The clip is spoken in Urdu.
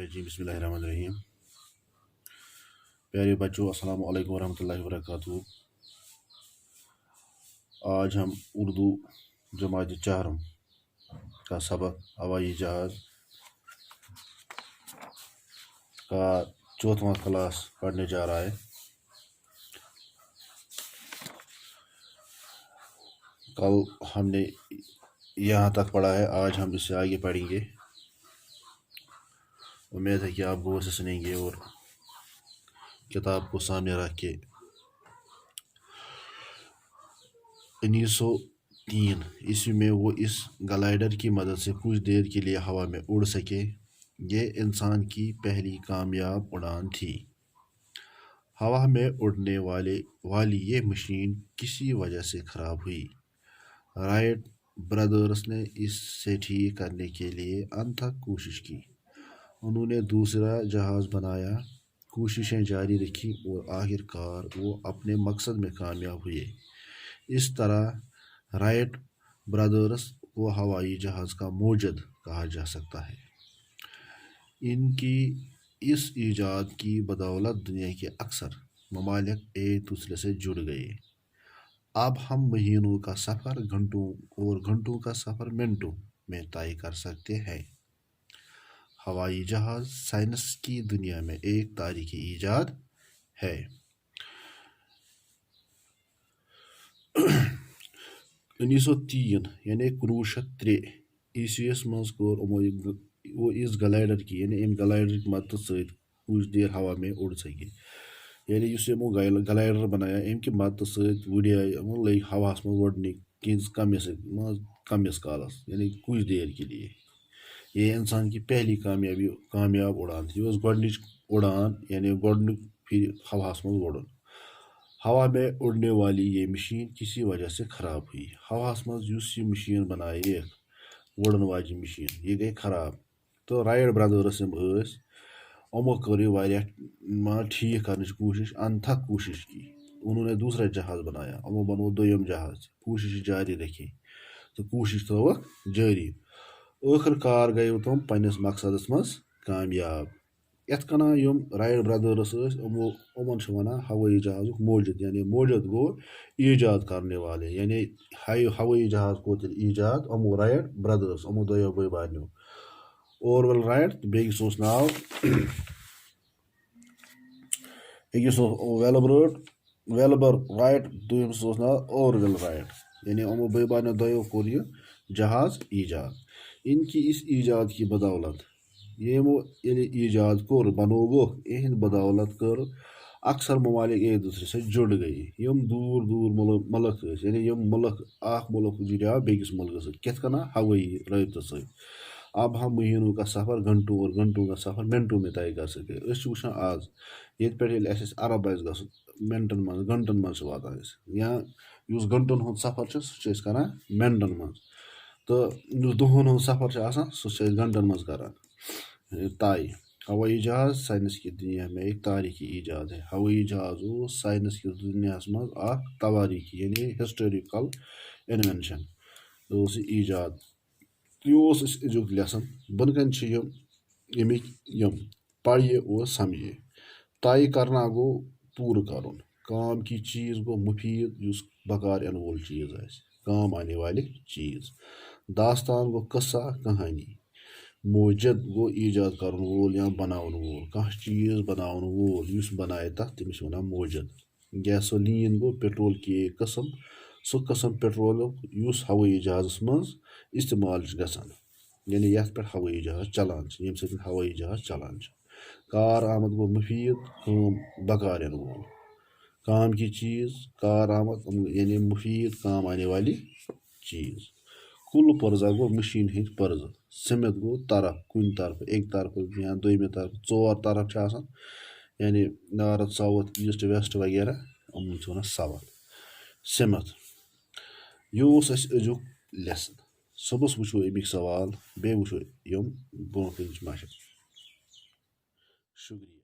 الرجیم بسم اللہ الرحمن الرحیم۔ پیارے بچوں، السلام علیکم ورحمۃ اللہ وبرکاتہ۔ آج ہم اردو جماعت چہارم کا سبق ہوائی جہاز کا چوتھواں کلاس پڑھنے جا رہا ہے۔ کل ہم نے یہاں تک پڑھا ہے، آج ہم اس سے آگے پڑھیں گے۔ امید ہے کہ آپ غور سے سنیں گے اور کتاب کو سامنے رکھ کے 1903 عیسوی میں وہ اس گلائڈر کی مدد سے کچھ دیر کے لیے ہوا میں اڑ سکے۔ یہ انسان کی پہلی کامیاب اڑان تھی۔ ہوا میں اڑنے والی یہ مشین کسی وجہ سے خراب ہوئی۔ رائٹ برادرز نے اسے ٹھیک کرنے کے لیے انتھک کوشش کی۔ انہوں نے دوسرا جہاز بنایا، کوششیں جاری رکھی اور آخر کار وہ اپنے مقصد میں کامیاب ہوئے۔ اس طرح رائٹ برادرز کو ہوائی جہاز کا موجد کہا جا سکتا ہے۔ ان کی اس ایجاد کی بدولت دنیا کے اکثر ممالک ایک دوسرے سے جڑ گئے۔ اب ہم مہینوں کا سفر گھنٹوں اور گھنٹوں کا سفر منٹوں میں طے کر سکتے ہیں۔ ہوائی جہاز سائنس کی دنیا میں ایک تاریخی ایجاد ہے۔ 1903 یعنی 1903 عیسویس مز کور وہ اس گلائڈر کی یعنی ام گلائڈر کی مدد ست کچھ دیر ہوا میں اڑ سکے۔ یعنی اس یمو گلائڈر بنایا ام کی مدد ست وڑے لگ ہواس مز وڑنے کمس کالس یعنی کچھ دیر کے لیے۔ یہ انسان کی پہلی کامیاب اڑان تھی۔ یہ گۄڈنِچ اڑان یعنی گۄڈنیُک پھر ہواس مز وڑن۔ ہوا میں اڑنے والی یہ مشین کسی وجہ سے خراب ہوئی۔ ہواس مز یُس یہ مشین بنائے وڑن واجن مشین یہ گئی خراب۔ تو رائٹ برادرز یم ٲسۍ یِمو کٔر یہِ واریاہ ٹھیک کرنٕچ کوشش، انتھک کوشش کی۔ انہوں نے دوسرا جہاز بنایا، یِمو بنوو دوٚیِم جہاز، کوشش جاری رکھی تو کوشش تھٲوکھ جٲری۔ ٲخٕر کار گٔے تِم پننِس مقصدس منٛز کامیاب۔ یتھ کٔنۍ یِم رائٹ برادرز ٲسۍ یِمن چھِ ونان ہوٲیی جہازُک موجد، یعنی موجد گوٚو ایجاد کرنے والے، یعنی ہوٲیی جہاز کوٚر تیٚلہِ ایجاد یِمو رائٹ برادرز یِمو دۄیو بٲے بارنیو، اورول رائٹ تہٕ بیٚکِس اوس ناو أکِس اوس ویلبر رائٹ، دوٚیمِس اوس ناو اورول رائٹ، یعنی یِمو بٲے بارنیو دۄیو کوٚر یہِ جہاز ایجاد۔ ان کی اس ایجاد کی بدولت یمو ییٚلہِ ایجاد کوٚر بنووُکھ اہند بدولت کٔر اکثر ممالک ایک دوسرے سے جڑ گئی۔ یم دور دور ملک ٲسۍ یعنی یم ملک اکھ ملک جڑیو بیٚکِس ملکس سۭتۍ کِتھ کٔنۍ ہوٲیی رٲبطہٕ سۭتۍ۔ اب ہم مہینوں کا سفر گھنٹوں اور گھنٹوں کا سفر منٹوں میں طے کر سکے۔ أسۍ چھِ وٕچھان آز ییٚتہِ پٮ۪ٹھ ییٚلہِ اَسہِ عرب آسہِ گژھُن منٹن منٛز گھنٹن منٛز چھِ واتان أسۍ، یا یُس گھنٹن ہُنٛد سفر چھُ سُہ چھِ أسۍ کران منٹن منٛز، تہٕ یُس دۄہن ہُنٛد سفر چھُ آسان سُہ چھِ أسۍ گھنٹن منٛز کران طے۔ ہوائی جہاز سائنس کی دنیا میں ایک تاریخی ایجاد ہے۔ ہوٲیی جہاز اوس سائنس کِس دُنیاہس منٛز اکھ تواریخی یعنی ہسٹوریکل انوینشن اوس یہِ ایجاد۔ یہِ اوس اَسہِ أزیُک لیسن۔ بۄنہٕ کَنہِ چھِ ییٚمِکۍ یِم پڑھیے اور سمجھیے۔ طے کرنا گوٚو پوٗرٕ کرُن، کام کی چیز گوٚو مفیٖد یُس بکار یِنہٕ وول چیٖز آسہِ، کام آنے والہِ چیٖز۔ داستان گوٚو قصہ کہانی۔ موجد گوٚو ایجاد کرن وول یا بناون وول، کانٛہہ چیٖز بناون وول یُس بنایہِ تتھ تٔمِس چھِ ونان موجد۔ گیسولین گوٚو پیٹرول کی ایک قسم، سُہ قسم پیٹرولُک یُس ہوٲیی جہازس منٛز استعمال چھُ گژھان، یعنی یتھ پٮ۪ٹھ ہوٲیی جہاز چلان چھِ، ییٚمہِ سۭتۍ ہوٲیی جہاز چلان چھِ۔ کار آمد گوٚو مفیٖد، کٲم بکار یِنہٕ وول۔ کام کی چیز، کار آمد یعنی مفیٖد کام آنے والی چیز۔ کُل پرزا گوٚو مشیٖن ہٕنٛدۍ پرزٕ۔ سمت گوٚو طرف، کُنہِ طرفہٕ اَکہِ طرفہٕ یا دوٚیمہِ طرفہٕ، ژور طرف چھِ آسان یعنی نارتھ ساوُتھ ایٖسٹ ویسٹ وغیرہ، یِمن چھِ ونان سمت سمت۔ یہِ اوس اَسہِ أزیُک لیسن۔ صبحس وٕچھو اَمِکۍ سوال، بیٚیہِ وٕچھو یِم برونٛہہ کُنٕچ مشق۔ شُکریہ۔